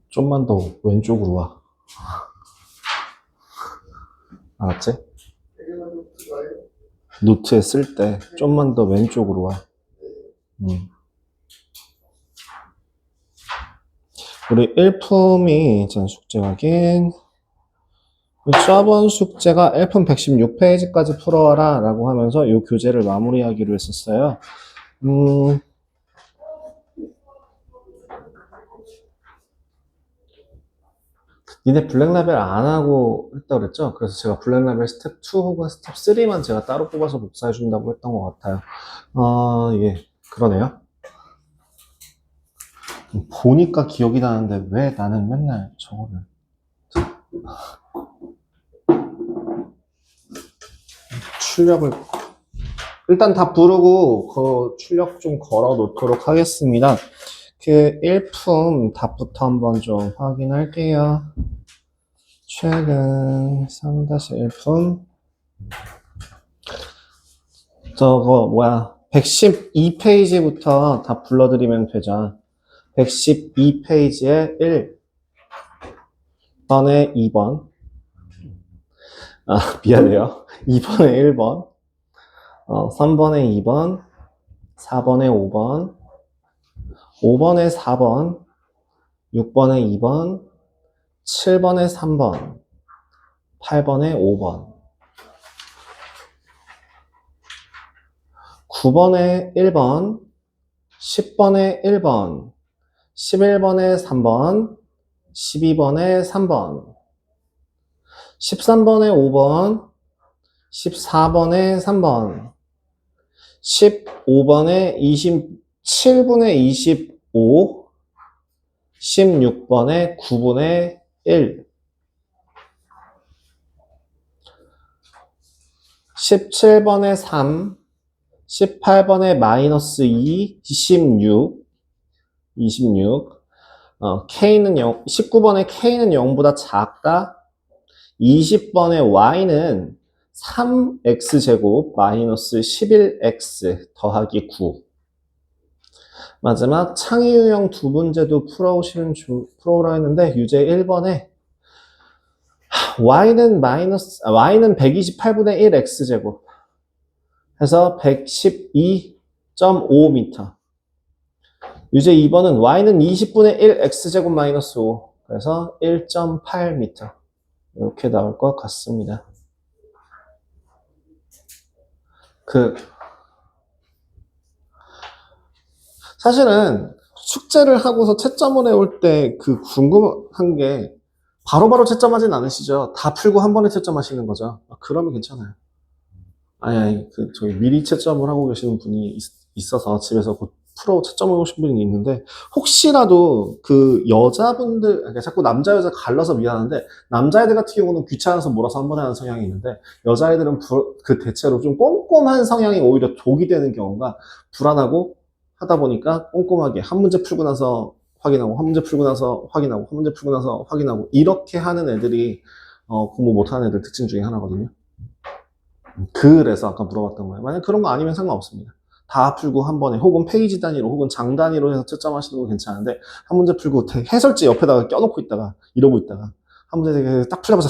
좀만 더 왼쪽으로 와. 알았지? 노트에 쓸 때 좀만 더 왼쪽으로 와. 우리 1품이 전 숙제 확인. 저번 숙제가 1품 116페이지까지 풀어와라 라고 하면서 이 교재를 마무리하기로 했었어요. 니네 블랙라벨 안 하고 했다고 그랬죠? 그래서 제가 블랙라벨 스텝 2 혹은 스텝 3만 제가 따로 뽑아서 복사해 준다고 했던 것 같아요. 예, 그러네요. 보니까 기억이 나는데 왜 나는 맨날 저거를 출력을 일단 다 부르고 그 출력 좀 걸어 놓도록 하겠습니다. 그 1품 답부터 한번 좀 확인할게요. 최근 3-1품 저거 뭐야 112페이지부터 다 불러드리면 되죠. 112페이지에 1번에 2번 미안해요. 2번에 1번 3번에 2번 4번에 5번 5번에 4번 6번에 2번 7번에 3번 8번에 5번 9번에 1번 10번에 1번 11번에 3번 12번에 3번 13번에 5번 14번에 3번 15번에 27분의 25 16번에 9분의 1 17번에 3 18번에 마이너스 2 16 K는 0 19번에 K는 0보다 작다 20번에 Y는 3X제곱 마이너스 11X 더하기 9 마지막 창의 유형 두 문제도 풀어오라 했는데 유제 1번에 Y는 128분의 1 X제곱 해서 112.5m 유제 2번은 Y는 20분의 1 X제곱 마이너스 5 그래서 1.8m 이렇게 나올 것 같습니다. 사실은 숙제를 하고서 채점을 해올 때 궁금한 게 바로바로 채점하진 않으시죠? 다 풀고 한 번에 채점하시는 거죠? 그러면 괜찮아요. 저희 미리 채점을 하고 계시는 분이 있어서 집에서 곧 프로 채점해 오신 분이 있는데 혹시라도 여자분들 그러니까 자꾸 남자 여자 갈라서 미안한데 남자애들 같은 경우는 귀찮아서 몰아서 한 번에 하는 성향이 있는데 여자애들은 대체로 좀 꼼꼼한 성향이 오히려 독이 되는 경우가 불안하고 하다 보니까 꼼꼼하게 한 문제 풀고 나서 확인하고 한 문제 풀고 나서 확인하고 한 문제 풀고 나서 확인하고 이렇게 하는 애들이 공부 못하는 애들 특징 중에 하나거든요. 그래서 아까 물어봤던 거예요. 만약 그런 거 아니면 상관없습니다. 다 풀고 한 번에 혹은 페이지 단위로 혹은 장 단위로 해서 채점하시는 건 괜찮은데 한 문제 풀고 해설지 옆에다가 껴놓고 있다가 이러고 있다가 한 문제 딱 풀려서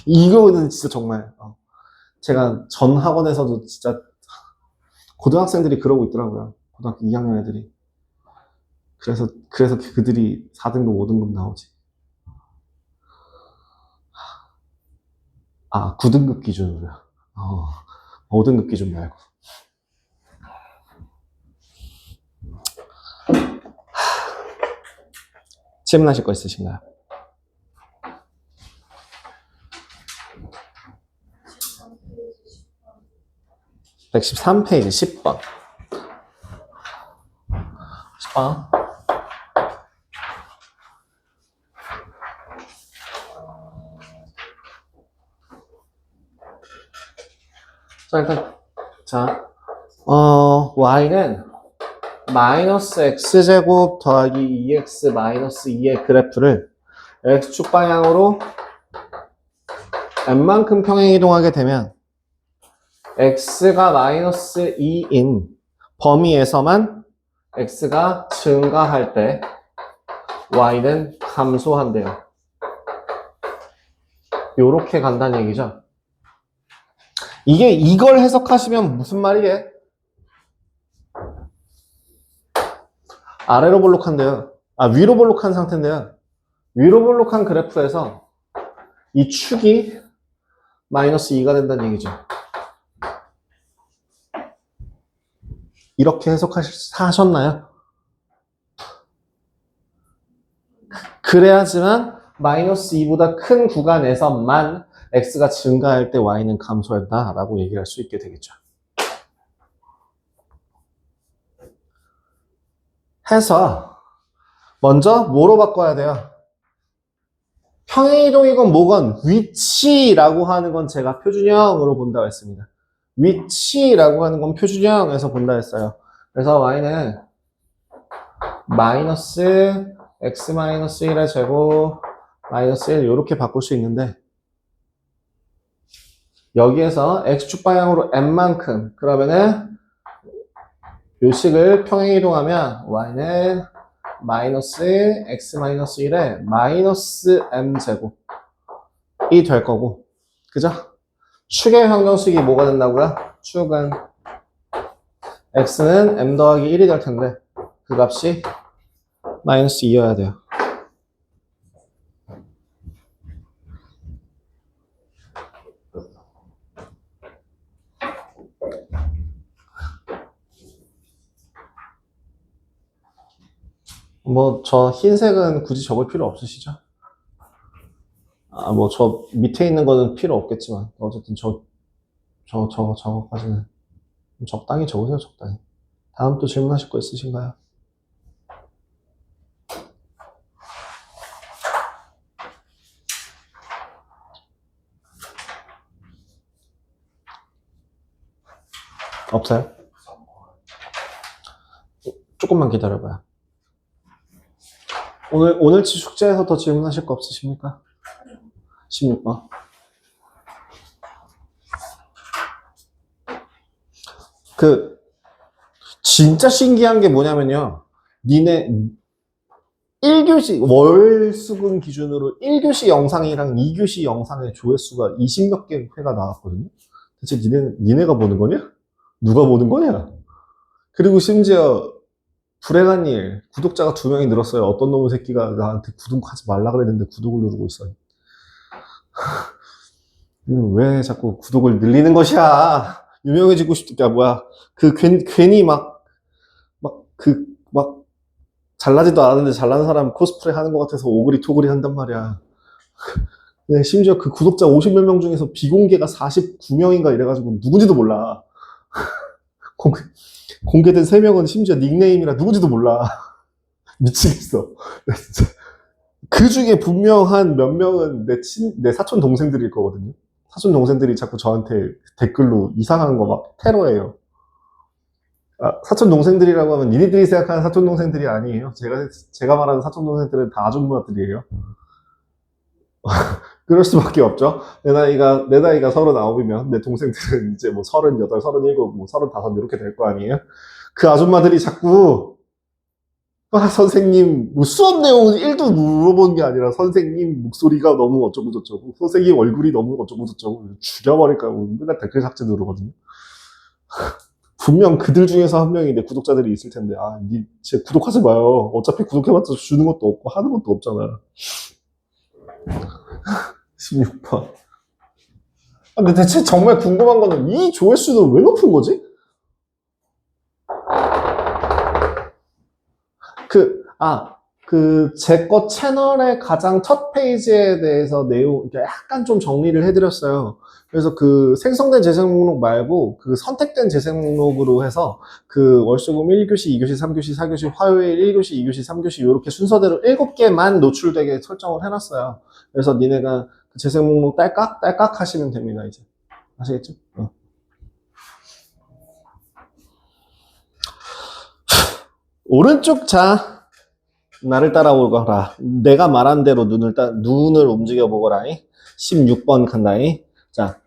이거는 진짜 정말 제가 전 학원에서도 진짜 고등학생들이 그러고 있더라고요. 고등학교 2학년 애들이. 그래서 그들이 4등급, 5등급 나오지. 9등급 기준으로요. 5등급 기준 말고. 질문하실 거 있으신가요? 113페이지 10번. 10번. y는 마이너스 x제곱 더하기 2x 마이너스 2의 그래프를 x축 방향으로 n만큼 평행 이동하게 되면 x가 마이너스 2인 범위에서만 x가 증가할 때 y는 감소한대요. 요렇게 간다는 얘기죠. 이걸 해석하시면 무슨 말이게? 아래로 볼록한데요. 위로 볼록한 상태인데요. 위로 볼록한 그래프에서 이 축이 마이너스 2가 된다는 얘기죠. 이렇게 해석하셨나요? 그래야지만 마이너스 2보다 큰 구간에서만 x가 증가할 때 y는 감소한다 라고 얘기할 수 있게 되겠죠. 해서 먼저 뭐로 바꿔야 돼요? 평행이동이건 뭐건 위치라고 하는 건 제가 표준형으로 본다고 했습니다. 위치라고 하는 건 표준형에서 본다 했어요. 그래서 y는 마이너스 x 마이너스 1의 제곱 마이너스 1 이렇게 바꿀 수 있는데 여기에서 x축 방향으로 n만큼 그러면은 요식을 평행이동하면 y는 마이너스 x 마이너스 1에 마이너스 m제곱이 될 거고 그죠? 축의 항정식이 뭐가 된다고요? 축은 x는 m 더하기 1이 될 텐데 그 값이 마이너스 2여야 돼요. 뭐 저 흰색은 굳이 적을 필요 없으시죠? 뭐 저 밑에 있는 거는 필요 없겠지만 어쨌든 저거까지는 적당히 적으세요. 적당히. 다음 또 질문하실 거 있으신가요? 없어요? 조금만 기다려봐요. 오늘치 숙제에서 더 질문하실 거 없으십니까? 16번. 진짜 신기한 게 뭐냐면요. 니네 1교시, 월수금 기준으로 1교시 영상이랑 2교시 영상의 조회수가 20몇 개 회가 나왔거든요. 대체 니네가 보는 거냐? 누가 보는 거냐? 그리고 심지어 불행한 일, 구독자가 2명이 늘었어요. 어떤 놈의 새끼가 나한테 구독하지 말라 그랬는데 구독을 누르고 있어요. 왜 자꾸 구독을 늘리는 것이야? 유명해지고 싶다, 뭐야. 괜히 잘나지도 않았는데 잘난 사람 코스프레 하는 것 같아서 오그리 토그리 한단 말이야. 근데 심지어 그 구독자 50몇 명 중에서 비공개가 49명인가 이래가지고 누군지도 몰라. 공개된 3명은 심지어 닉네임이라 누군지도 몰라. 미치겠어. 진짜. 그 중에 분명 한 몇 명은 내 사촌 동생들일 거거든요. 사촌 동생들이 자꾸 저한테 댓글로 이상한 거 막 테러해요. 사촌 동생들이라고 하면 니네들이 생각하는 사촌 동생들이 아니에요. 제가 말하는 사촌 동생들은 다 아줌마들이에요. 그럴 수밖에 없죠. 내 나이가 39이면 내 동생들은 이제 뭐 38, 37, 뭐 35 이렇게 될 거 아니에요. 그 아줌마들이 자꾸 선생님 뭐 수업 내용은 1도 물어보는 게 아니라 선생님 목소리가 너무 어쩌고 저쩌고 선생님 얼굴이 너무 어쩌고 저쩌고 죽여버릴까 맨날 댓글 삭제 누르거든요. 분명 그들 중에서 한 명이 내 구독자들이 있을 텐데 쟤 구독하지 마요. 어차피 구독해봤자 주는 것도 없고 하는 것도 없잖아. 16번. 근데 대체 정말 궁금한 거는 이 조회수는 왜 높은 거지? 제 거 채널의 가장 첫 페이지에 대해서 내용, 약간 좀 정리를 해드렸어요. 그래서 생성된 재생 목록 말고 선택된 재생 목록으로 해서 월수금 1교시, 2교시, 3교시, 4교시, 화요일 1교시, 2교시, 3교시 이렇게 순서대로 7개만 노출되게 설정을 해놨어요. 그래서 니네가 재생 목록 딸깍 하시면 됩니다, 이제. 아시겠죠? 오른쪽 나를 따라오거라. 내가 말한 대로 눈을 움직여 보거라. 16번 간다이. 자,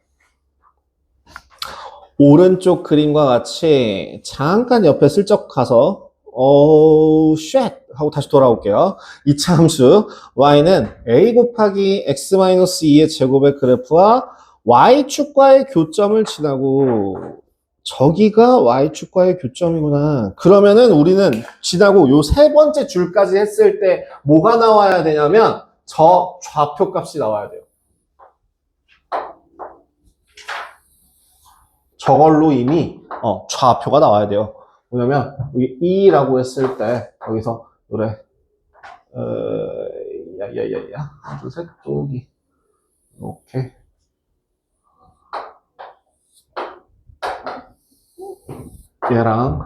오른쪽 그림과 같이 잠깐 옆에 슬쩍 가서 쉣! 하고 다시 돌아올게요. 2차 함수, y는 a 곱하기 x-2의 제곱의 그래프와 y축과의 교점을 지나고, 저기가 y축과의 교점이구나. 그러면은 우리는 지나고 요 세 번째 줄까지 했을 때 뭐가 나와야 되냐면, 저 좌표 값이 나와야 돼요. 저걸로 이미 좌표가 나와야 돼요. 뭐냐면 여기 2라고 했을 때 여기서 노래 야야야야 하나 둘셋 여기 이렇게 얘랑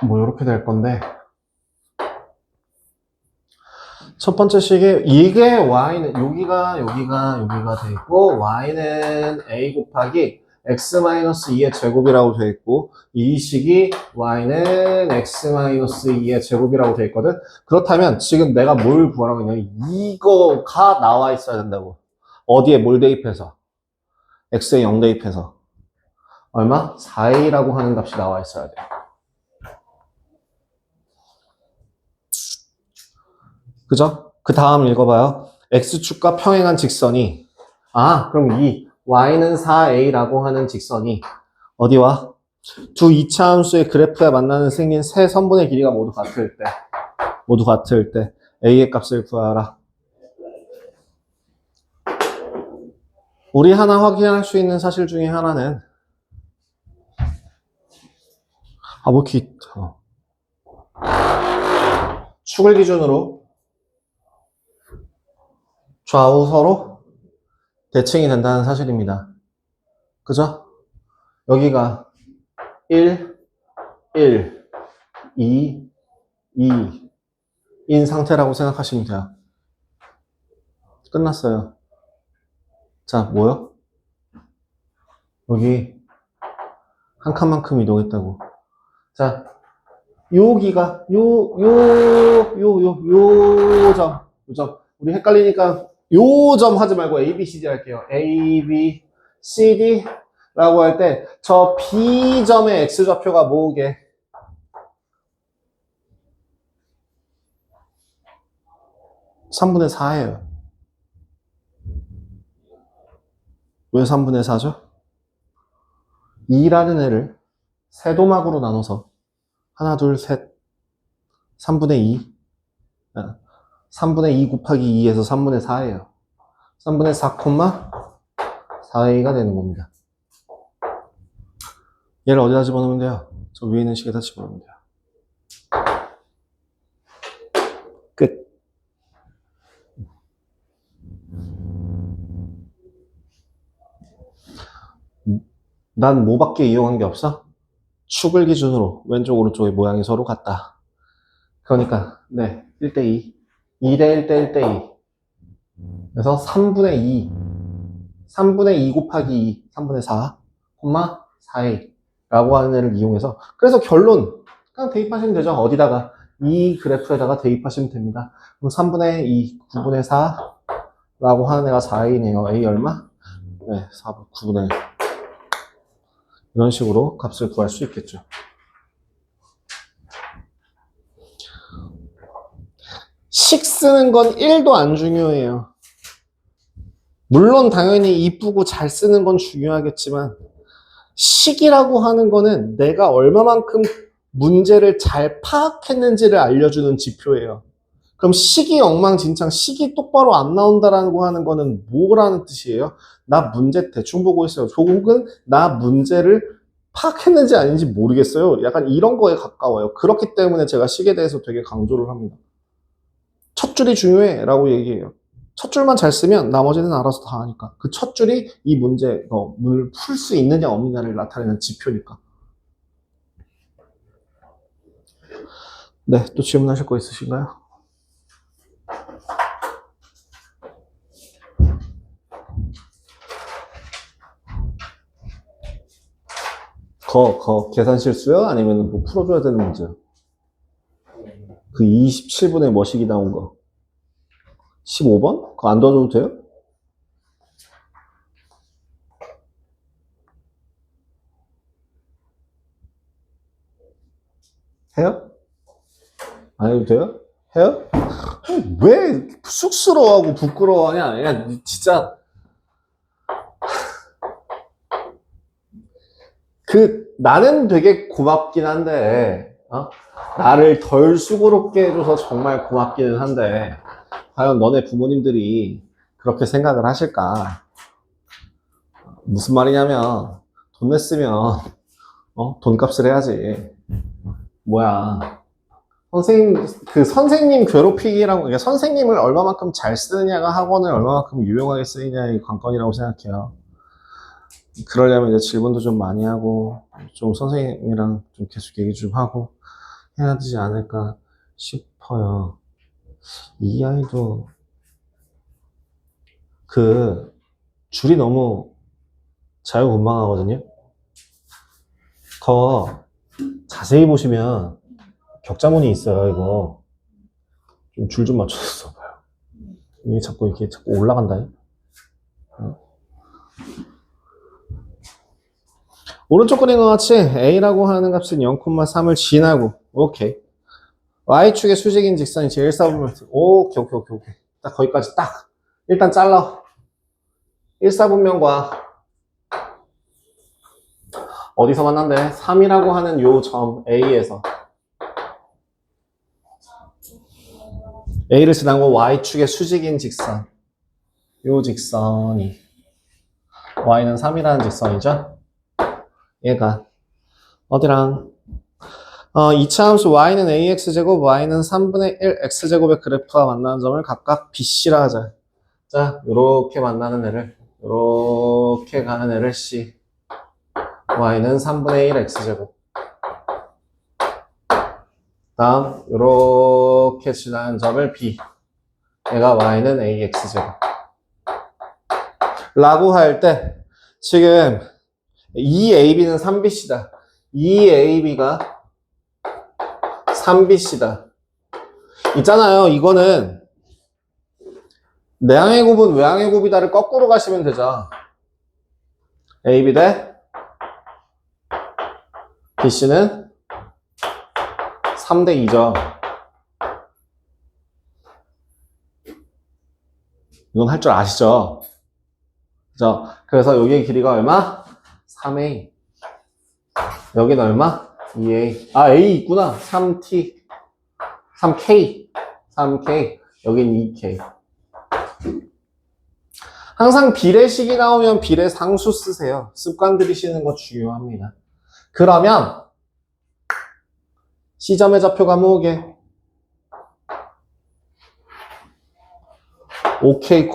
뭐 이렇게 될 건데 첫 번째 식이 이게 y는 여기가 돼 있고 y는 a 곱하기 x-2의 제곱이라고 돼 있고 이 식이 y는 x-2의 제곱이라고 돼 있거든. 그렇다면 지금 내가 뭘 구하라고 했냐면 이거가 나와 있어야 된다고. 어디에 뭘 대입해서? x에 0 대입해서 얼마? 4a라고 하는 값이 나와 있어야 돼. 그죠? 그 다음 읽어봐요. x축과 평행한 직선이 그럼 이 y는 4a라고 하는 직선이 어디와? 두 이차 함수의 그래프에 만나는 생긴 세 선분의 길이가 모두 같을 때 a의 값을 구하라. 우리 하나 확인할 수 있는 사실 중에 하나는 축을 기준으로 좌우 서로 대칭이 된다는 사실입니다. 그죠? 여기가 1, 1, 2, 2인 상태라고 생각하시면 돼요. 끝났어요. 자, 뭐요? 여기 한 칸만큼 이동했다고. 자, 여기가 요 점. 우리 헷갈리니까 요 점 하지 말고 A, B, C, D 할게요. A, B, C, D 라고 할 때 저 B점의 X좌표가 뭐게? (3분의 4예요) 왜 3분의 4죠? 2라는 애를 세도막으로 나눠서 하나, 둘, 셋 3분의 2 3분의 2 곱하기 2에서 3분의 4예요. 3분의 4, 4a가 되는 겁니다. 얘를 어디다 집어넣으면 돼요? 저 위에 있는 식에다 집어넣으면 돼요. 끝. 난 뭐밖에 이용한 게 없어? 축을 기준으로 왼쪽 오른쪽의 모양이 서로 같다. 그러니까 1대2 2대1 대 1대2 그래서 3분의 2 곱하기 2 3분의 4 4a 라고 하는 애를 이용해서 그래서 결론 그냥 대입하시면 되죠. 어디다가 이 그래프에다가 대입하시면 됩니다. 그럼 3분의 2 9분의 4 라고 하는 애가 4a네요. a 얼마? 9분의 1 이런 식으로 값을 구할 수 있겠죠. 식 쓰는 건 1도 안 중요해요. 물론 당연히 이쁘고 잘 쓰는 건 중요하겠지만 식이라고 하는 거는 내가 얼마만큼 문제를 잘 파악했는지를 알려주는 지표예요. 그럼 식이 엉망진창, 식이 똑바로 안 나온다라고 하는 거는 뭐라는 뜻이에요? 나 문제 대충 보고 있어요. 혹은 나 문제를 파악했는지 아닌지 모르겠어요. 약간 이런 거에 가까워요. 그렇기 때문에 제가 식에 대해서 되게 강조를 합니다. 첫 줄이 중요해 라고 얘기해요. 첫 줄만 잘 쓰면 나머지는 알아서 다 하니까. 그 첫 줄이 이 문제를 풀 수 있느냐 없느냐를 나타내는 지표니까. 네, 또 질문하실 거 있으신가요? 계산 실수요? 아니면 뭐 풀어줘야 되는 문제요? 그 27분에 뭐식이 나온 거? 15번? 그거 안 도와줘도 돼요? 해요? 안 해도 돼요? 해요? 왜 쑥스러워하고 부끄러워하냐? 야, 진짜. 나는 되게 고맙긴 한데, 나를 덜 수고롭게 해줘서 정말 고맙기는 한데, 과연 너네 부모님들이 그렇게 생각을 하실까? 무슨 말이냐면, 돈 냈으면, 돈값을 해야지. 뭐야. 선생님 괴롭히기라고, 그러니까 선생님을 얼마만큼 잘 쓰느냐가 학원을 얼마만큼 유용하게 쓰느냐의 관건이라고 생각해요. 그러려면 이제 질문도 좀 많이 하고, 좀 선생님이랑 좀 계속 얘기 좀 하고 해야 되지 않을까 싶어요. 이 아이도, 줄이 너무 자유분방하거든요. 더 자세히 보시면 격자무늬 있어요, 이거. 좀 줄 좀 맞춰서 써봐요. 이게 자꾸 올라간다. 오른쪽 그림과 같이 A라고 하는 값은 0,3을 지나고, 오케이. Y축의 수직인 직선이 제일 사분면, 오케이. 딱 거기까지 딱. 일단 잘라. 1사분면과 어디서 만난대? 3이라고 하는 요 점 A에서 A를 지나고 Y축의 수직인 직선, 요 직선이 Y는 3이라는 직선이죠. 얘가 어디랑 이차 함수 Y는 AX제곱, Y는 3분의 1 X제곱의 그래프와 만나는 점을 각각 BC라 하자. 자, 요렇게 만나는 애를, 요렇게 가는 애를 C, Y는 3분의 1 X제곱. 다음 요렇게 지나는 점을 B, 얘가 Y는 AX제곱 라고 할 때 지금 2AB는 3BC다. 2AB가 3BC다. 있잖아요. 이거는 내항의 곱은 외항의 곱이다를 거꾸로 가시면 되죠. AB 대 BC는 3대 2죠. 이건 할 줄 아시죠? 그죠? 그래서 여기의 길이가 얼마? 3A. 여기는 얼마? 2A. A 있구나. 3T. 3K. 3K. 여긴 2K. 항상 비례식이 나오면 비례상수 쓰세요. 습관 들이시는 거 중요합니다. 그러면 C점의 좌표가 뭐게? OK,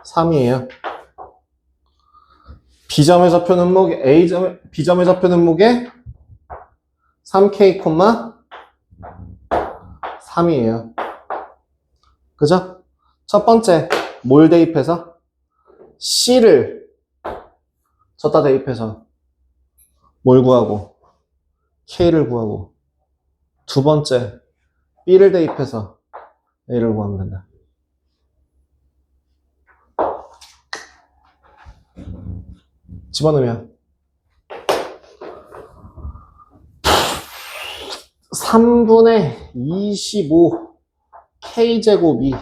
3이에요. B점의 좌표는 뭐게? B점의 좌표는 뭐게? 3K, 3이에요. 그죠? 첫 번째, 뭘 대입해서? C를 쳤다 대입해서 뭘 구하고? K를 구하고. 두 번째, B를 대입해서 A를 구하면 된다. 집어넣으면 3분의 25 K제곱이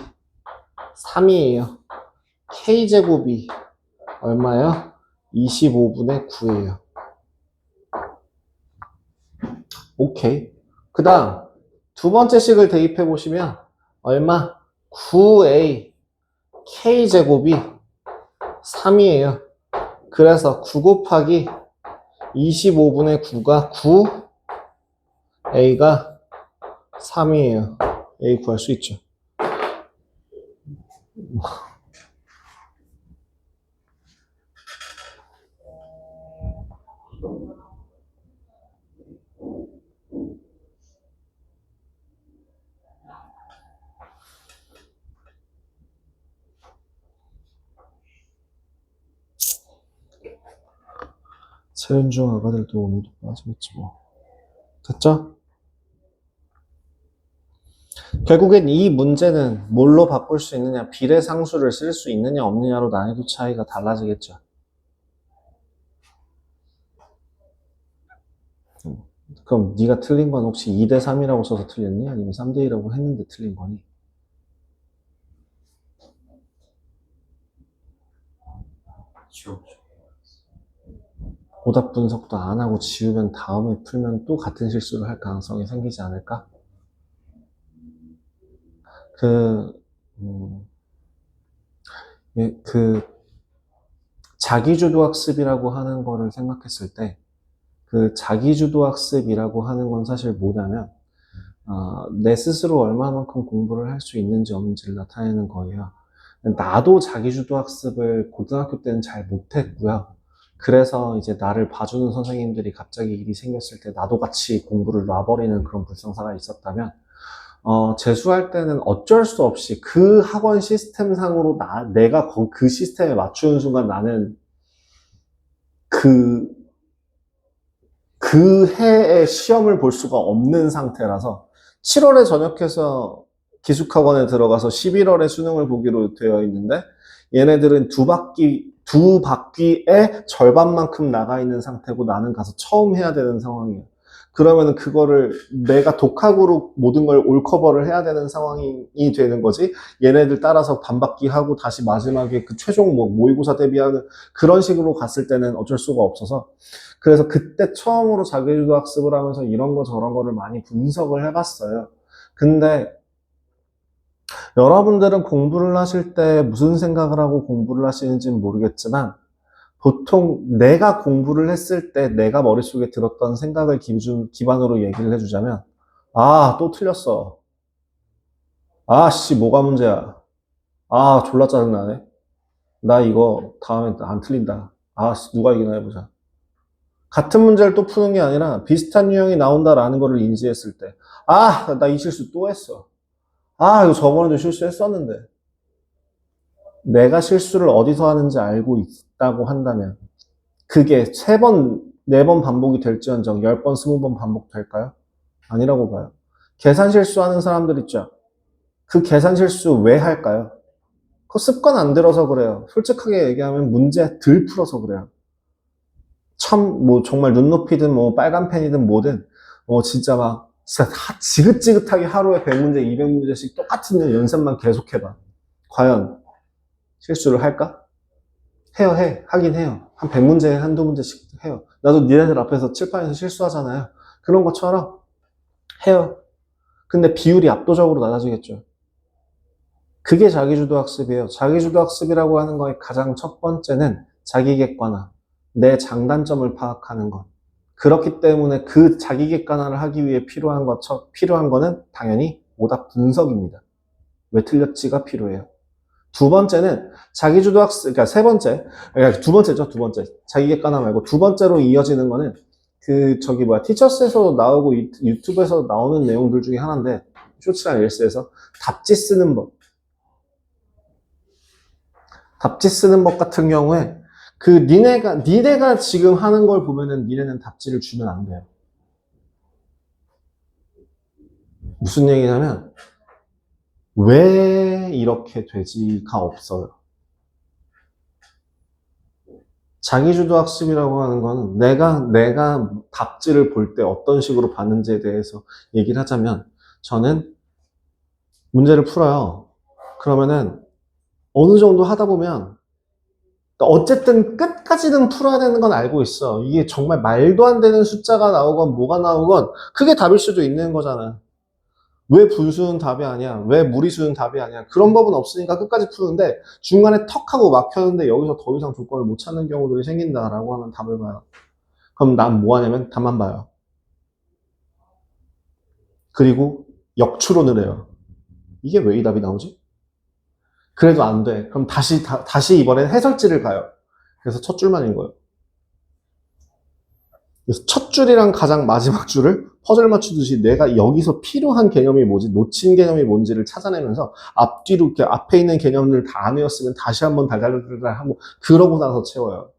3이에요. K제곱이 얼마예요? 25분의 9예요. 오케이. 그 다음 두 번째 식을 대입해 보시면 얼마? 9A K제곱이 3이에요. 그래서 9 곱하기 25분의 9가 9, A가 3이에요. A 구할 수 있죠. 최은중 아가들도 오늘도 빠지겠지 뭐. 됐죠? 결국엔 이 문제는 뭘로 바꿀 수 있느냐, 비례상수를 쓸 수 있느냐 없느냐로 난이도 차이가 달라지겠죠. 그럼 네가 틀린 건 혹시 2대 3이라고 써서 틀렸니? 아니면 3대 2라고 했는데 틀린 거니? 지워. 오답 분석도 안 하고 지우면 다음에 풀면 또 같은 실수를 할 가능성이 생기지 않을까? 그, 음, 그, 자기주도 학습이라고 하는 거를 생각했을 때, 그 자기주도 학습이라고 하는 건 사실 뭐냐면, 내 스스로 얼마만큼 공부를 할 수 있는지 없는지를 나타내는 거예요. 나도 자기주도 학습을 고등학교 때는 잘 못했고요. 그래서 이제 나를 봐주는 선생님들이 갑자기 일이 생겼을 때 나도 같이 공부를 놔버리는 그런 불상사가 있었다면, 재수할 때는 어쩔 수 없이 그 학원 시스템상으로 내가 그 시스템에 맞추는 순간 나는 그, 그 해의 시험을 볼 수가 없는 상태라서 7월에 전역해서 기숙학원에 들어가서 11월에 수능을 보기로 되어 있는데 얘네들은 두 바퀴의 절반만큼 나가 있는 상태고 나는 가서 처음 해야 되는 상황이에요. 그러면 그거를 내가 독학으로 모든 걸 올커버를 해야 되는 상황이 되는 거지. 얘네들 따라서 반바퀴 하고 다시 마지막에 그 최종 모의고사 대비하는 그런 식으로 갔을 때는 어쩔 수가 없어서 그래서 그때 처음으로 자기주도 학습을 하면서 이런 거 저런 거를 많이 분석을 해봤어요. 근데 여러분들은 공부를 하실 때 무슨 생각을 하고 공부를 하시는지는 모르겠지만 보통 내가 공부를 했을 때 내가 머릿속에 들었던 생각을 기반으로 얘기를 해주자면 또 틀렸어. 씨, 뭐가 문제야. 졸라 짜증나네. 나 이거 다음에 안 틀린다. 누가 이기나 해보자. 같은 문제를 또 푸는 게 아니라 비슷한 유형이 나온다라는 거를 인지했을 때, 나 이 실수 또 했어. 이거 저번에도 실수했었는데. 내가 실수를 어디서 하는지 알고 있다고 한다면, 그게 3번, 4번 반복이 될지언정 10번, 20번 반복될까요? 아니라고 봐요. 계산 실수하는 사람들 있죠? 그 계산 실수 왜 할까요? 그 습관 안 들어서 그래요. 솔직하게 얘기하면 문제 덜 풀어서 그래요. 정말 눈높이든 빨간 펜이든 뭐든, 진짜 진짜 지긋지긋하게 하루에 100문제, 200문제씩 똑같은 연습만 계속해봐. 과연 실수를 할까? 하긴 해요. 한 100문제에 한두 문제씩 해요. 나도 니네들 앞에서 칠판에서 실수하잖아요. 그런 것처럼 해요. 근데 비율이 압도적으로 낮아지겠죠. 그게 자기주도 학습이에요. 자기주도 학습이라고 하는 거의 가장 첫 번째는 자기 객관화, 내 장단점을 파악하는 것. 그렇기 때문에 그 자기 객관화를 하기 위해 필요한 거는 당연히 오답 분석입니다. 왜 틀렸지가 필요해요. 두 번째는 자기주도 학습, 그러니까 그러니까 두 번째. 자기 객관화 말고 두 번째로 이어지는 거는 티처스에서 나오고 유튜브에서 나오는 내용들 중에 하나인데, 쇼츠랑 릴스에서 답지 쓰는 법. 답지 쓰는 법 같은 경우에 니네가 지금 하는 걸 보면은 니네는 답지를 주면 안 돼요. 무슨 얘기냐면 왜 이렇게 되지가 없어요. 자기주도 학습이라고 하는 건 내가 답지를 볼 때 어떤 식으로 봤는지에 대해서 얘기를 하자면 저는 문제를 풀어요. 그러면은 어느 정도 하다 보면 어쨌든 끝까지는 풀어야 되는 건 알고 있어. 이게 정말 말도 안 되는 숫자가 나오건 뭐가 나오건 그게 답일 수도 있는 거잖아. 왜 분수는 답이 아니야? 왜 무리수는 답이 아니야? 그런 법은 없으니까 끝까지 푸는데 중간에 턱 하고 막혔는데 여기서 더 이상 조건을 못 찾는 경우들이 생긴다라고 하면 답을 봐요. 그럼 난 뭐 하냐면 답만 봐요. 그리고 역추론을 해요. 이게 왜 이 답이 나오지? 그래도 안 돼. 그럼 다시 이번엔 해설지를 가요. 그래서 첫 줄만 읽어요. 그래서 첫 줄이랑 가장 마지막 줄을 퍼즐 맞추듯이 내가 여기서 필요한 개념이 뭐지, 놓친 개념이 뭔지를 찾아내면서 앞뒤로 이렇게 앞에 있는 개념을 다 안 외웠으면 다시 한번 달달달달 하고 그러고 나서 채워요.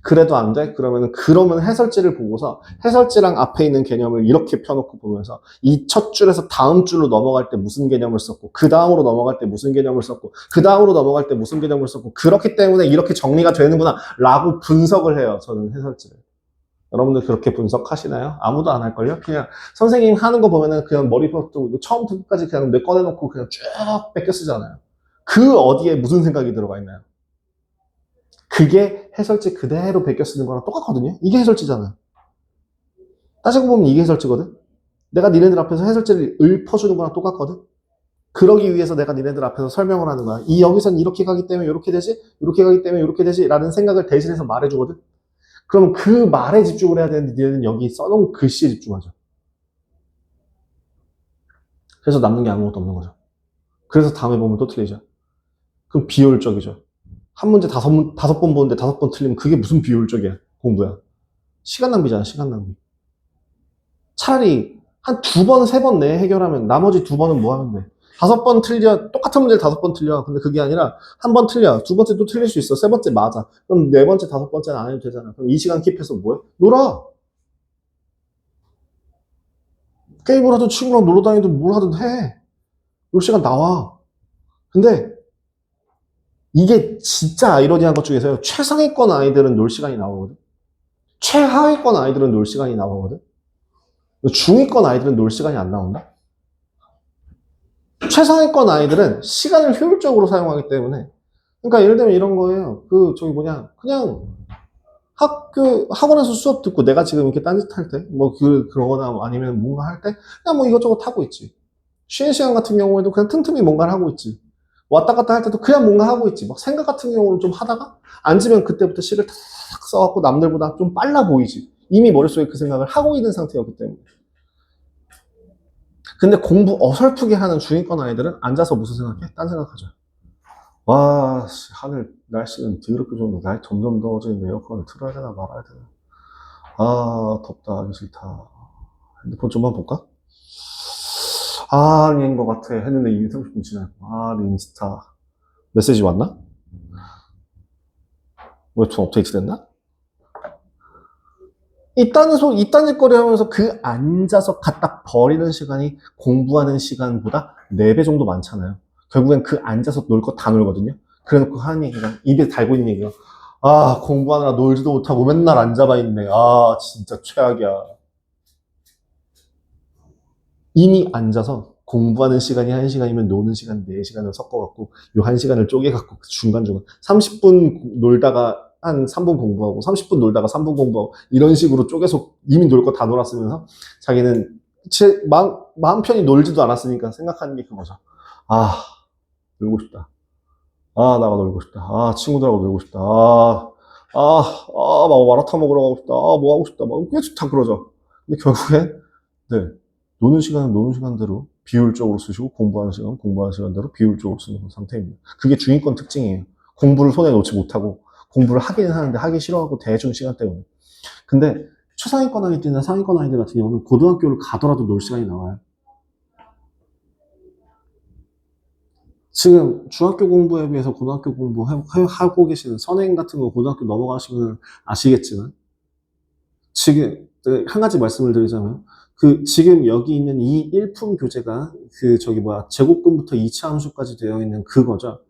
그래도 안 돼? 그러면 해설지를 보고서 해설지랑 앞에 있는 개념을 이렇게 펴놓고 보면서 이 첫 줄에서 다음 줄로 넘어갈 때 무슨 개념을 썼고 그 다음으로 넘어갈 때 무슨 개념을 썼고 그 다음으로 넘어갈 때 무슨 개념을 썼고 그렇기 때문에 이렇게 정리가 되는구나 라고 분석을 해요. 저는 해설지를. 여러분들 그렇게 분석하시나요? 아무도 안 할걸요? 그냥 선생님 하는 거 보면은 그냥 머리부터 처음부터 끝까지 그냥 내 꺼내놓고 그냥 쭉 뺏겨 쓰잖아요. 그 어디에 무슨 생각이 들어가 있나요? 그게 해설지 그대로 베껴 쓰는 거랑 똑같거든요? 이게 해설지잖아요. 따지고 보면 이게 해설지거든? 내가 니네들 앞에서 해설지를 읊어주는 거랑 똑같거든? 그러기 위해서 내가 니네들 앞에서 설명을 하는 거야. 여기선 이렇게 가기 때문에 이렇게 되지? 이렇게 가기 때문에 이렇게 되지? 라는 생각을 대신해서 말해주거든? 그럼 그 말에 집중을 해야 되는데 니네는 여기 써놓은 글씨에 집중하죠. 그래서 남는 게 아무것도 없는 거죠. 그래서 다음에 보면 또 틀리죠. 그럼 비효율적이죠. 한 문제 다섯 번 보는데 5번 틀리면 그게 무슨 비효율적이야? 공부야. 시간 낭비잖아, 시간 낭비. 차라리 한 2번, 3번 내에 해결하면 나머지 2번은 뭐 하면 돼? 5번 틀려, 똑같은 문제를 5번 틀려. 근데 그게 아니라 한 번 틀려. 2번째 또 틀릴 수 있어. 3번째 맞아. 그럼 4번째, 5번째는 안 해도 되잖아. 그럼 이 시간 킵해서 뭐해? 놀아. 게임을 하든 친구랑 놀러 다니든 뭘 하든 해. 놀 시간 나와. 근데 이게 진짜 아이러니한 것 중에서요. 최상위권 아이들은 놀 시간이 나오거든. 최하위권 아이들은 놀 시간이 나오거든. 중위권 아이들은 놀 시간이 안 나온다. 최상위권 아이들은 시간을 효율적으로 사용하기 때문에. 그러니까 예를 들면 이런 거예요. 그냥 학원에서 수업 듣고 내가 지금 이렇게 딴짓할 때, 그러거나 아니면 뭔가 할 때, 그냥 뭐 이것저것 하고 있지. 쉬는 시간 같은 경우에도 그냥 틈틈이 뭔가를 하고 있지. 왔다 갔다 할 때도 그냥 뭔가 하고 있지. 막 생각 같은 경우는 좀 하다가 앉으면 그때부터 시를 탁 써갖고 남들보다 좀 빨라 보이지. 이미 머릿속에 그 생각을 하고 있는 상태였기 때문에. 근데 공부 어설프게 하는 중위권 아이들은 앉아서 무슨 생각해? 딴 생각하죠. 와, 하늘 날씨는 더럽게 좋은데 날 점점 더워지는데 에어컨을 틀어야 되나 말아야 되나. 아, 덥다, 하기 싫다. 핸드폰 좀만 볼까? 아, 아닌 것 같아. 했는데 이미 30분 지나고. 아, 인스타. 메시지 왔나? 웹툰 업데이트 됐나? 이딴 짓거리 하면서 그 앉아서 갖다 버리는 시간이 공부하는 시간보다 4배 정도 많잖아요. 결국엔 그 앉아서 놀 거 다 놀거든요. 그래놓고 하는 얘기가, 입에 달고 있는 얘기가, 아, 공부하느라 놀지도 못하고 맨날 앉아봐 있네. 아, 진짜 최악이야. 이미 앉아서 공부하는 시간이 1시간이면 노는 시간 4시간을 섞어갖고 요 1시간을 쪼개갖고 그 중간중간 30분 놀다가 한 3분 공부하고 30분 놀다가 3분 공부하고 이런 식으로 쪼개서 이미 놀 거 다 놀았으면서 자기는 마음 편히 놀지도 않았으니까 생각하는 게 그거죠. 아, 놀고 싶다. 아, 나가 놀고 싶다. 아, 친구들하고 놀고 싶다. 막 마라탕 먹으러 가고 싶다. 아, 뭐 하고 싶다. 막 계속 다 그러죠. 근데 결국엔, 네. 노는 시간은 노는 시간대로 비효율적으로 쓰시고 공부하는 시간은 공부하는 시간대로 비효율적으로 쓰는 상태입니다. 그게 중위권 특징이에요. 공부를 손에 놓지 못하고 공부를 하기는 하는데 하기 싫어하고 대충 시간 때문에. 근데 최상위권 아이들이나 상위권 아이들 같은 경우는 고등학교를 가더라도 놀 시간이 나와요. 지금 중학교 공부에 비해서 고등학교 공부하고 계시는 선생님 같은 거 고등학교 넘어가시면 아시겠지만 지금 한 가지 말씀을 드리자면 지금 여기 있는 이 일품 교재가 제곱근부터 2차 함수까지 되어 있는 그거죠.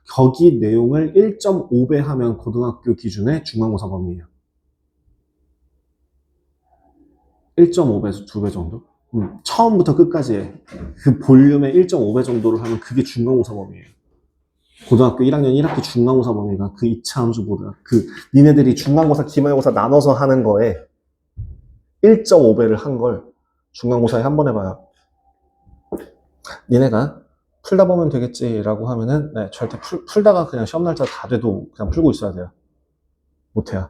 거기 내용을 1.5배 하면 고등학교 기준의 중간고사 범위예요. 1.5배에서 2배 정도? 처음부터 끝까지 그 볼륨의 1.5배 정도를 하면 그게 중간고사 범위예요. 고등학교 1학년 1학기 중간고사 범위가 그 2차 함수보다 니네들이 중간고사, 기말고사 나눠서 하는 거에 1.5배를 한 걸 중간고사에 한 번 해봐요. 니네가 풀다 보면 되겠지라고 하면은 네, 절대 풀다가 그냥 시험 날짜 다 돼도 그냥 풀고 있어야 돼요. 못해요.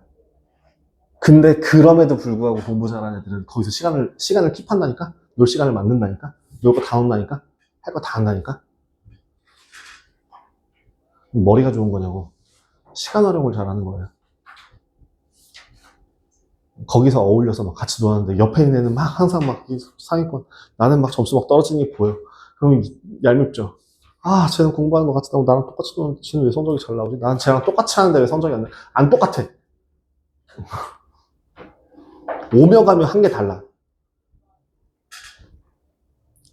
근데 그럼에도 불구하고 공부 잘하는 애들은 거기서 시간을 킵한다니까? 놀 시간을 만든다니까? 놀 거 다 논다니까? 할 거 다 한다니까? 머리가 좋은 거냐고. 시간 활용을 잘하는 거예요. 거기서 어울려서 막 같이 노는데 옆에 있는 애는 막 항상 막 상위권, 나는 막 점수 막 떨어지는 게 보여. 그럼 얄밉죠. 아, 쟤는 공부하는 거 같이 나고 나랑 똑같이 노는데 쟤는 왜 성적이 잘 나오지? 나는 쟤랑 똑같이 하는데 왜 성적이 안 나? 안 똑같아. 오며 가며 한 게 달라.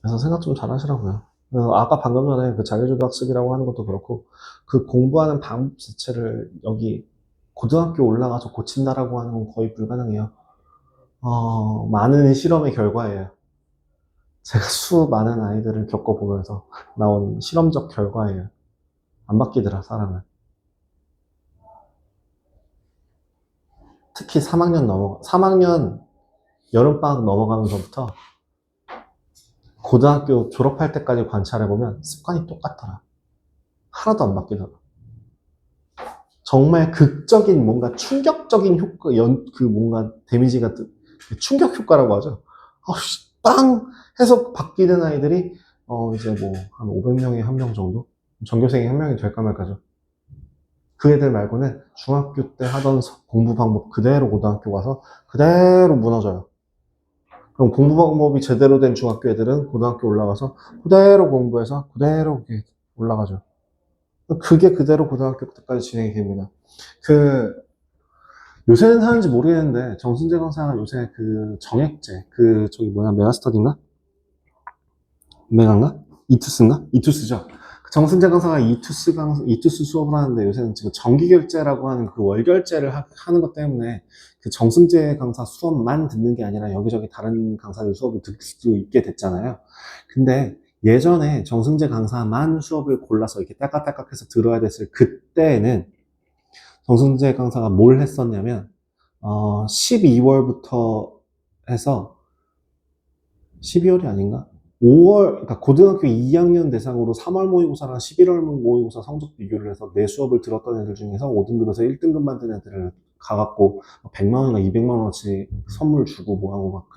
그래서 생각 좀 잘 하시라고요. 그래서 아까 방금 전에 그 자기주도 학습이라고 하는 것도 그렇고 그 공부하는 방법 자체를 여기 고등학교 올라가서 고친다라고 하는 건 거의 불가능해요. 많은 실험의 결과예요. 제가 수많은 아이들을 겪어보면서 나온 실험적 결과예요. 안 바뀌더라, 사람은. 특히 3학년 여름방학 넘어가면서부터 고등학교 졸업할 때까지 관찰해보면 습관이 똑같더라. 하나도 안 바뀌더라. 정말 극적인 뭔가 충격적인 효과, 뭔가 데미지 같은, 충격 효과라고 하죠. 빵! 해서 바뀌는 아이들이, 이제 뭐, 한 500명에 1명 정도? 전교생이 1명이 될까 말까죠. 그 애들 말고는 중학교 때 하던 공부 방법 그대로 고등학교 가서 그대로 무너져요. 그럼 공부 방법이 제대로 된 중학교 애들은 고등학교 올라가서 그대로 공부해서 그대로 올라가죠. 그게 그대로 고등학교 때까지 진행이 됩니다. 요새는 하는지 모르겠는데, 정순재 강사가 요새 정액제, 메가스터디인가? 메가인가? 이투스인가? 이투스죠. 정순재 강사가 이투스 수업을 하는데 요새는 지금 정기결제라고 하는 그 월결제를 하는 것 때문에 그 정순재 강사 수업만 듣는 게 아니라 여기저기 다른 강사들 수업을 듣을 수 있게 됐잖아요. 근데 예전에 정승재 강사만 수업을 골라서 이렇게 딸깍딸깍 해서 들어야 됐을 그때는 정승재 강사가 뭘 했었냐면 12월부터 해서 12월이 아닌가? 5월, 그러니까 고등학교 2학년 대상으로 3월 모의고사랑 11월 모의고사 성적 비교를 해서 내 수업을 들었던 애들 중에서 5등급에서 1등급 만든 애들을 가갖고 100만 원이나 200만 원어치 선물 주고 뭐 하고 막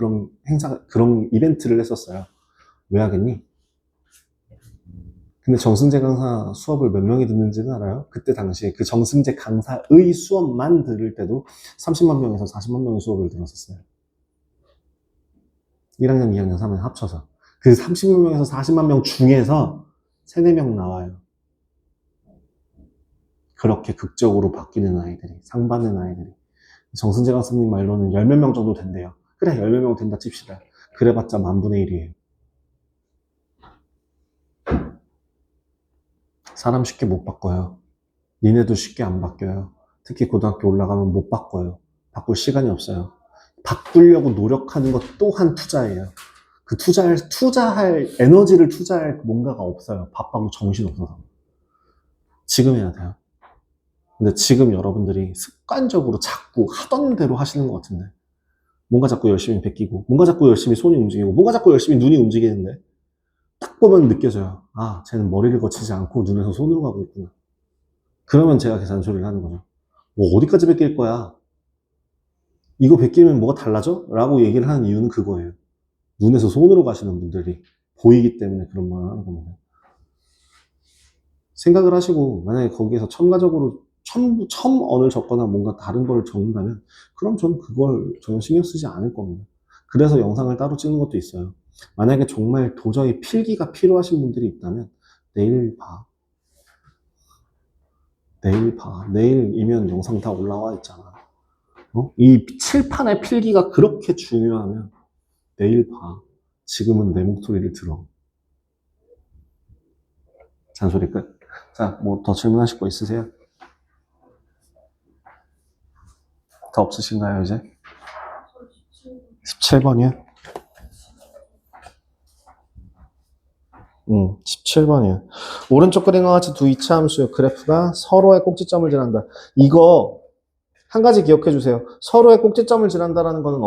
그런 이벤트를 했었어요. 왜 하겠니? 근데 정승재 강사 수업을 몇 명이 듣는지는 알아요? 그때 당시에 그 정승재 강사의 수업만 들을 때도 30만 명에서 40만 명의 수업을 들었었어요. 1학년, 2학년, 3학년 합쳐서. 그 30만 명에서 40만 명 중에서 3, 4명 나와요. 그렇게 극적으로 바뀌는 아이들이, 상 받는 아이들이. 정승재 강사님 말로는 10몇 명 정도 된대요. 그래, 10몇 명 된다 칩시다. 그래봤자 10,000분의 1이에요. 사람 쉽게 못 바꿔요. 니네도 쉽게 안 바뀌어요. 특히 고등학교 올라가면 못 바꿔요. 바꿀 시간이 없어요. 바꾸려고 노력하는 것 또한 투자예요. 그 투자할, 에너지를 투자할 뭔가가 없어요. 바빠고 정신없어서. 지금 해야 돼요. 근데 지금 여러분들이 습관적으로 자꾸 하던 대로 하시는 것 같은데. 뭔가 자꾸 열심히 베끼고, 뭔가 자꾸 열심히 손이 움직이고, 뭔가 자꾸 열심히 눈이 움직이는데, 딱 보면 느껴져요. 아, 쟤는 머리를 거치지 않고 눈에서 손으로 가고 있구나. 그러면 제가 계산소리를 하는 거죠. 뭐 어디까지 베낄 거야? 이거 베끼면 뭐가 달라져? 라고 얘기를 하는 이유는 그거예요. 눈에서 손으로 가시는 분들이 보이기 때문에 그런 말을 하는 겁니다. 생각을 하시고 만약에 거기에서 첨가적으로 첨언을 적거나 뭔가 다른 걸 적는다면 그럼 저는 그걸 전혀 신경 쓰지 않을 겁니다. 그래서 영상을 따로 찍는 것도 있어요. 만약에 정말 도저히 필기가 필요하신 분들이 있다면 내일 봐. 내일 봐. 내일이면 영상 다 올라와 있잖아. 이 칠판의 필기가 그렇게 중요하면 내일 봐. 지금은 내 목소리를 들어. 잔소리 끝. 자, 뭐 더 질문하실 거 있으세요? 더 없으신가요, 이제? 17번이요? 17번이요. 오른쪽 그림과 같이 두 이차 함수의 그래프가 서로의 꼭지점을 지난다. 이거 한 가지 기억해 주세요. 서로의 꼭지점을 지난다라는 것은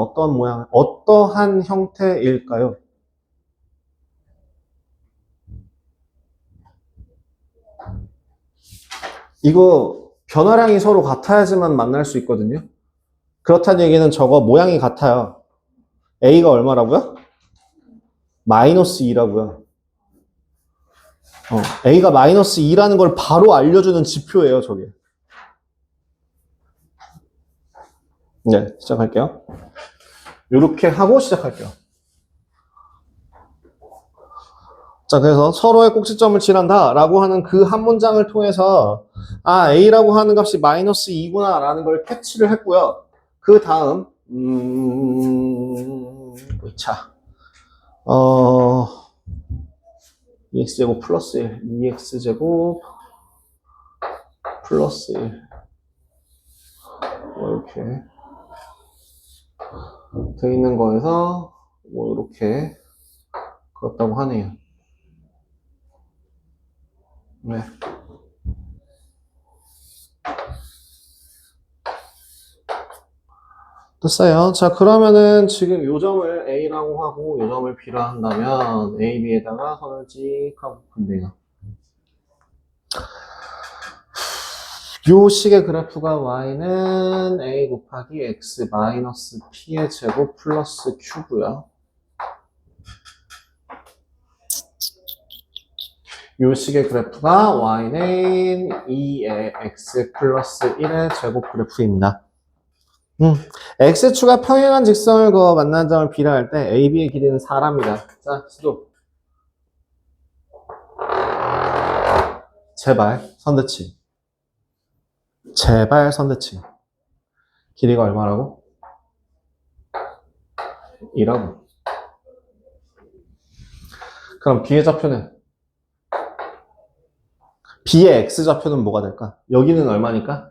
어떠한 형태일까요? 이거 변화량이 서로 같아야지만 만날 수 있거든요. 그렇다는 얘기는 저거 모양이 같아요. A가 얼마라고요? 마이너스 2라고요. A가 마이너스 2라는 걸 바로 알려주는 지표예요, 저게. 네, 시작할게요. 이렇게 하고 시작할게요. 자, 그래서 서로의 꼭지점을 지난다라고 하는 그 한 문장을 통해서 A라고 하는 값이 마이너스 2구나 라는 걸 캐치를 했고요. 그 다음 자, EX제곱 플러스 1, EX제곱 플러스 1 이렇게 돼 있는 거에서 뭐 이렇게 그렇다고 하네요. 네. 됐어요. 자, 그러면은 지금 요 점을 A라고 하고 요 점을 B라 한다면 A, B에다가 선을 찍 하고 본대요. 요 식의 그래프가 Y는 A 곱하기 X 마이너스 P의 제곱 플러스 Q고요. 요 식의 그래프가 Y는 2의 X 플러스 1의 제곱 그래프입니다. X축과 평행한 직선을 그어 만난 점을 B라 할 때 AB의 길이는 4랍니다. 자, 시도. 제발 선대칭. 제발 선대칭. 길이가 얼마라고? 2라고. 그럼 B의 좌표는? B의 X좌표는 뭐가 될까? 여기는 얼마니까?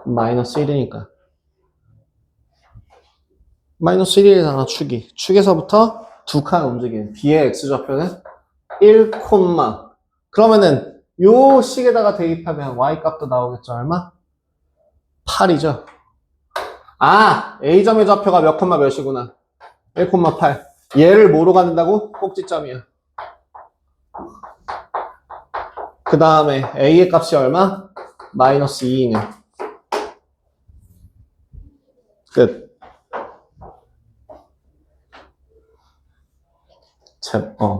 마이너스 1이니까. 마이너스 1이잖아, 축이. 축에서부터 두 칸 움직이는 B의 X좌표는 1, 그러면은 요 식에다가 대입하면 Y 값도 나오겠죠, 얼마? 8이죠. 아, A점의 좌표가 몇 콤마 몇이구나. 1,8. 얘를 뭐로 갖는다고? 꼭지점이야. 그 다음에 A의 값이 얼마? 마이너스 2이네. 끝.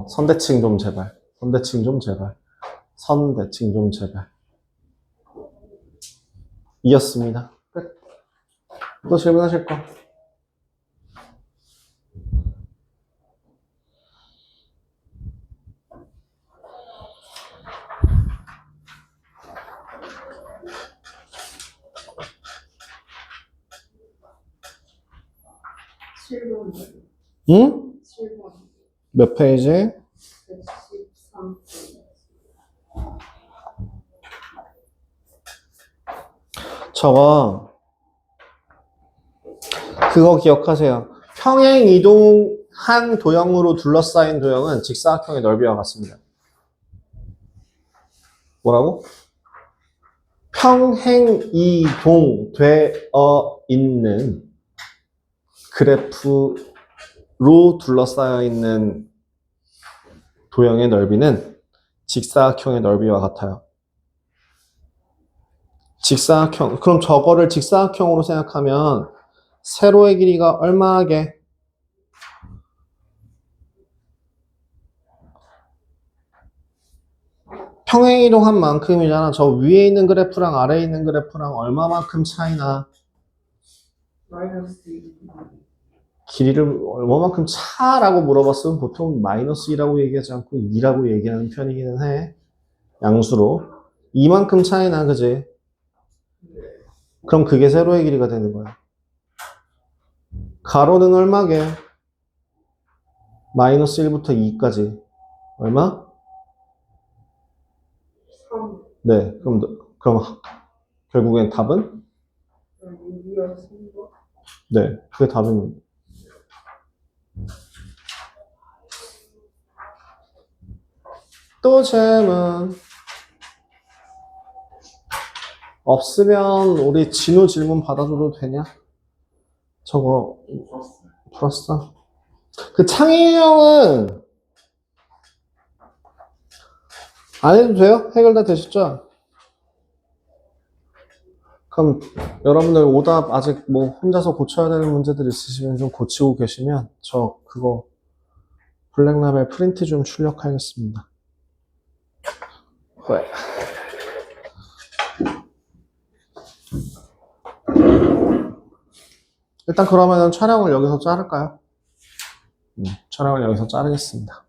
선대칭 좀 제발. 선대칭 좀 제발. 선대칭 좀 제발. 이었습니다. 끝. 또 질문하실 거? 응? 7번. 몇 페이지? 113. 그거 기억하세요. 평행 이동한 도형으로 둘러싸인 도형은 직사각형의 넓이와 같습니다. 뭐라고? 평행 이동되어 있는 그래프로 둘러싸여 있는 도형의 넓이는 직사각형의 넓이와 같아요. 직사각형, 그럼 저거를 직사각형으로 생각하면 세로의 길이가 얼마게? 평행 이동한 만큼이잖아. 저 위에 있는 그래프랑 아래에 있는 그래프랑 얼마만큼 차이나? 마이너스 2. 길이를 얼마만큼 차라고 물어봤으면 보통 마이너스 2라고 얘기하지 않고 2라고 얘기하는 편이기는 해. 양수로. 이만큼 차이나, 그지? 그럼 그게 세로의 길이가 되는 거야. 가로는 얼마게? 마이너스 1부터 2까지. 얼마? 3. 네. 그럼 결국엔 답은? 6이어 3번. 네. 그게 답입니다. 또 질문. 없으면 우리 진호 질문 받아줘도 되냐? 저거 풀었어? 그 창의형은 안 해도 돼요? 해결 다 되셨죠? 그럼 여러분들 오답 아직 뭐 혼자서 고쳐야 되는 문제들 있으시면 좀 고치고 계시면 저 그거 블랙라벨 프린트 좀 출력하겠습니다. 왜? 일단 그러면은 촬영을 여기서 자를까요? 촬영을 여기서 자르겠습니다.